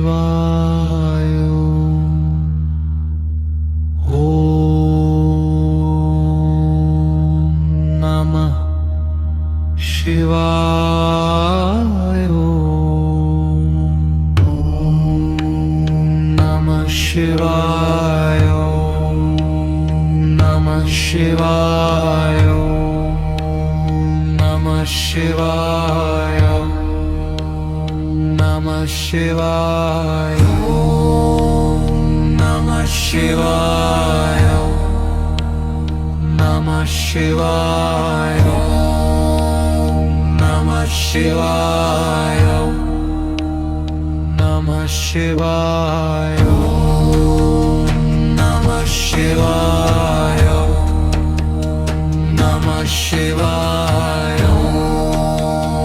શિવાય ઓમ નમઃ શિવાય ઓમ નમઃ શિવાય ઓમ નમઃ શિવાય ઓમ નમઃ શિવાય નમઃ શિવાય ઓમ નમઃ શિવાય નમઃ શિવાય ઓમ નમઃ શિવાય નમઃ શિવાય ઓમ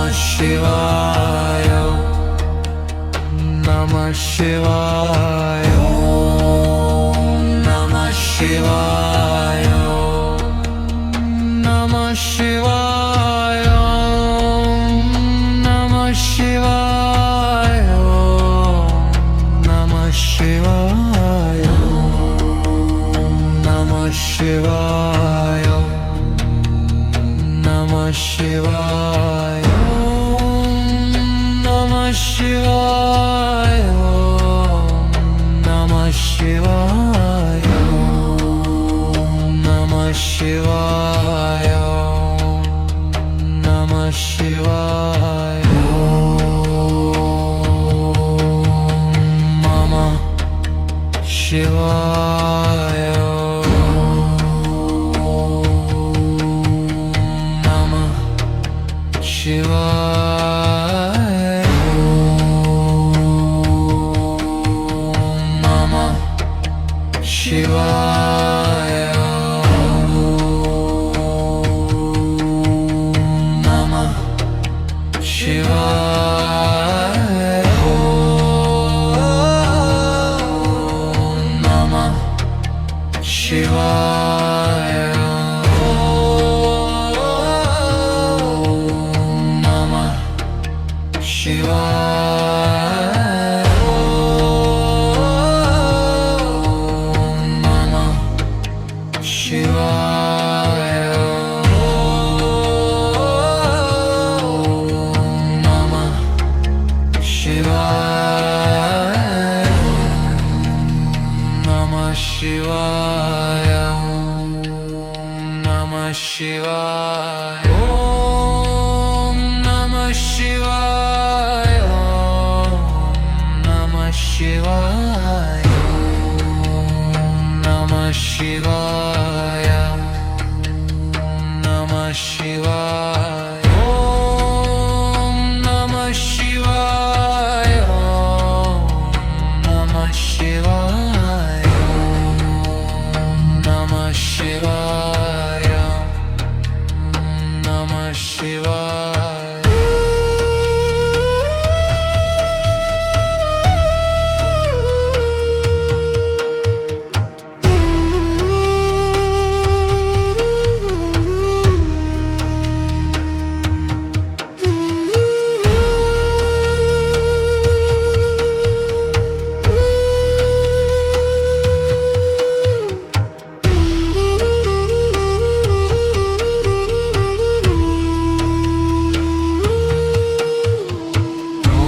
નમઃ શિવાય નમઃ શિવાય ઓમ નમઃ શિવાય નમઃ શિવાય ઓમ નમઃ શિવાય નમઃ શિવાય નમઃ શિવાય નમઃ શિવાય નમઃ શિવાય નમઃ શિવાય નમઃ શિવાય નમઃ શિવાય નમઃ શિવાય નમઃ શિવાય મમ શિવાય નમઃ શિવાય નમઃ શિવાય નમઃ શિવાય નમઃ શિવાય નમઃ શિવાય નમઃ શિવાય ઓમ નમઃ શિવાય નમઃ શિવાય નમઃ શિવાય નમઃ શિવાય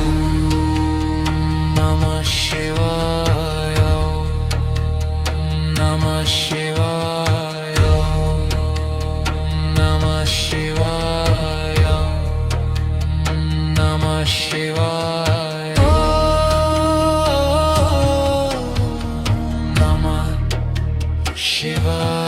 ઓમ નમઃ શિવાય નમઃ શિવાય નમઃ શિવાય નમઃ શિવાય Shivaya,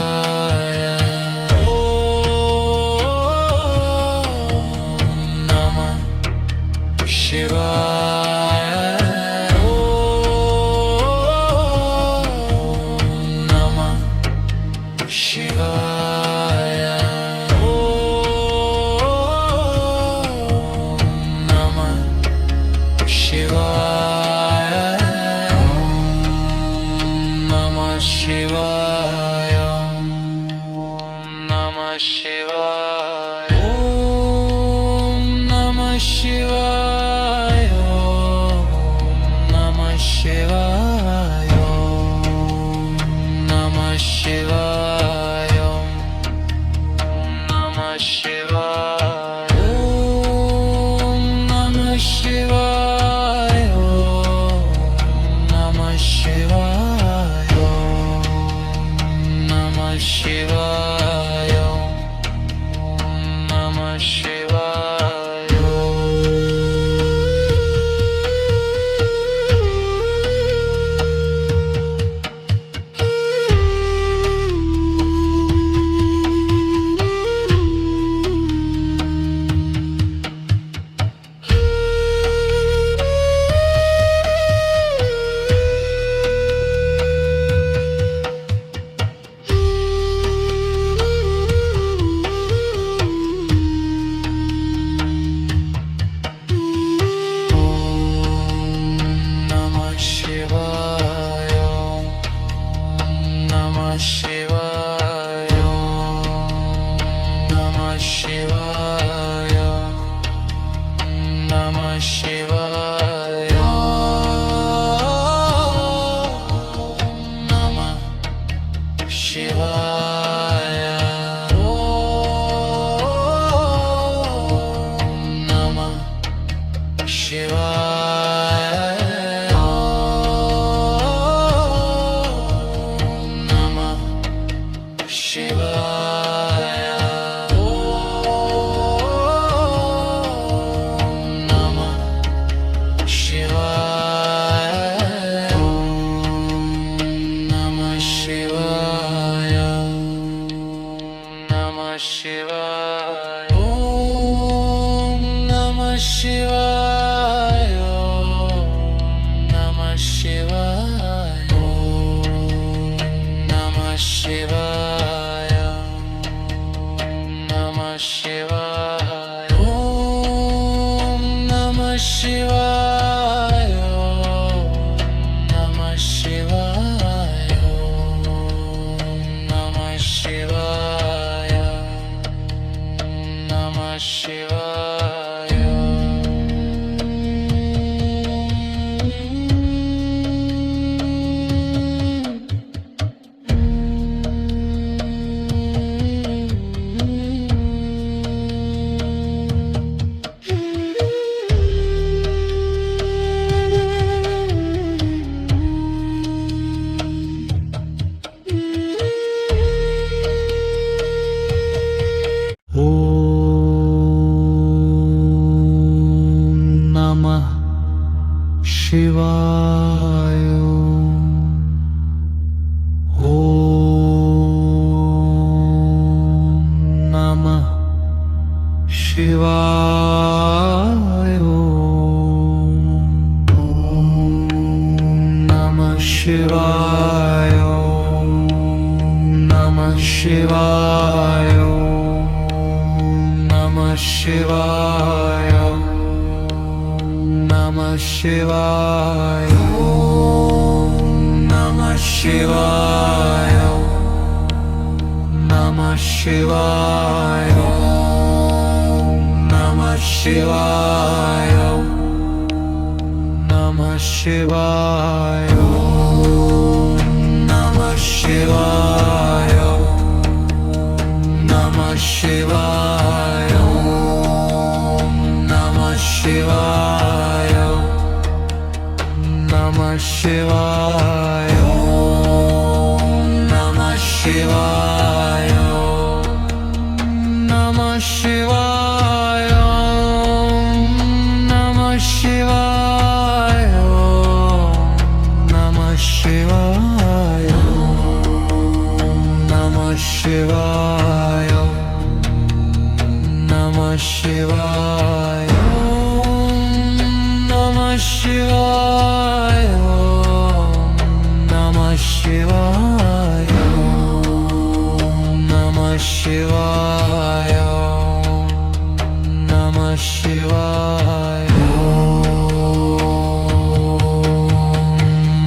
Shivaya. Om Namah Shivaya. Om Namah Shivaya. Om Namah Shivaya. Om Namah Shivaya. Shivaya. Om Namah Shivaya. Om Namah Shivaya. Om Namah Shivaya. Om Namah Shivaya. Namah Shivaya. Om Namah Shivaya. Namah Shivaya. Om Namah Shivaya. Namah Shivaya. Om Namah Shivaya. Namah Shivaya. Om Namah Shivaya. Namah Shivaya. Om Namah Shivaya. Namah Shivaya. Namah Shivaya. Namah Shivaya. Namah Shivaya. Namah Shivaya. Namah Shivaya. Namah Shivaya. Namah Shivaya. Namah Shivaya.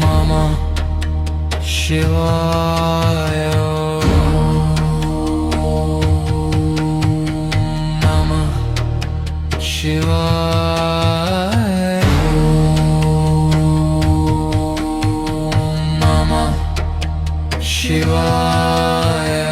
Mama Shivaya. Namah Shivaya. Namah Shivaya.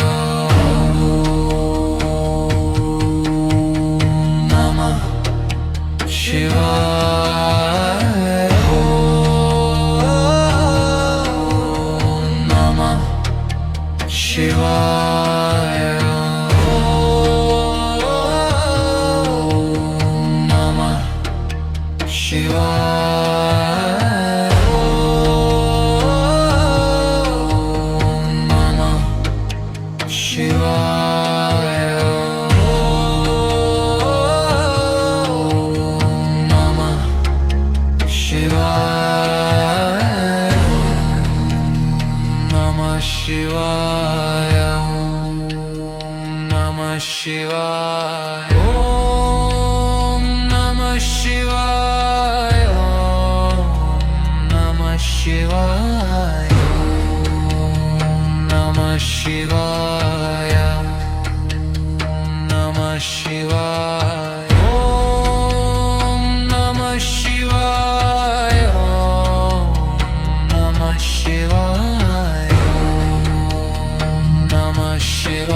Shivaya. Om Namah Shivaya. Om Namah Shivaya. Om Namah Shivaya. Om Namah Shivaya. Om Namah Shivaya. Om Namah Shivaya.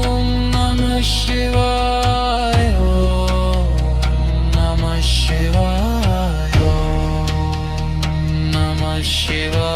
Om Namah Shivaya. Om Namah Shivaya.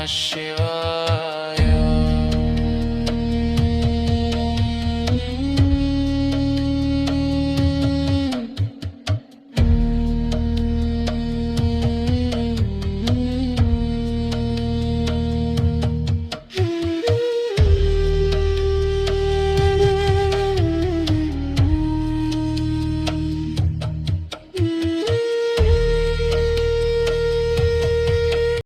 Shiva.